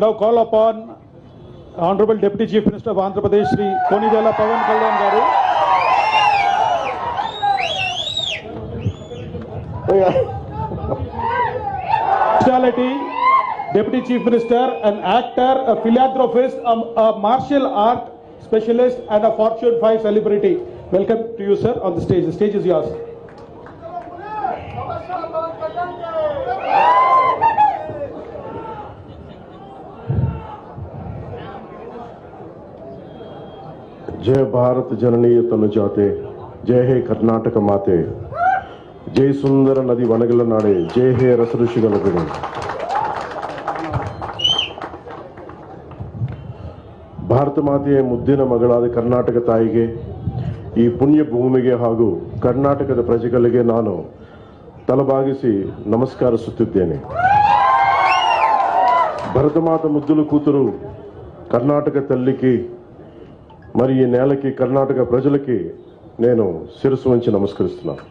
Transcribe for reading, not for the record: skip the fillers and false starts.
Now call upon Honorable Deputy Chief Minister of Andhra Pradesh, Shri Konijala Pawan Kalyan garu. Speciality, Deputy Chief Minister, an actor, a philanthropist, a martial art specialist, and a Fortune 5 celebrity. Welcome to you, sir, on the stage. The stage is yours. जय भारत जननी तनु जाते, जय हे कर्नाटक माते, जय सुंदर नदी वनगल नाडे, जय हे रस ऋषिगल गणे. ಭಾರತ ಮಾತೆಯ ಮುದ್ದಿನ ಮಗಳಾದ ಕರ್ನಾಟಕ ತಾಯಿಗೆ, ಈ ಪುಣ್ಯ ಭೂಮಿಗೆ ಹಾಗೂ ಕರ್ನಾಟಕದ ಪ್ರಜೆಗಳಿಗೆ ನಾನು ತಲೆಬಾಗಿಸಿ ನಮಸ್ಕರಿಸುತ್ತಿದ್ದೇನೆ. భరత మాత ముద్దుల కూతురు కర్ణాటక తల్లికి మరి ఈ నేలకి కర్ణాటక ప్రజలకి నేను శిరస్సు వంచి నమస్కరిస్తున్నాను.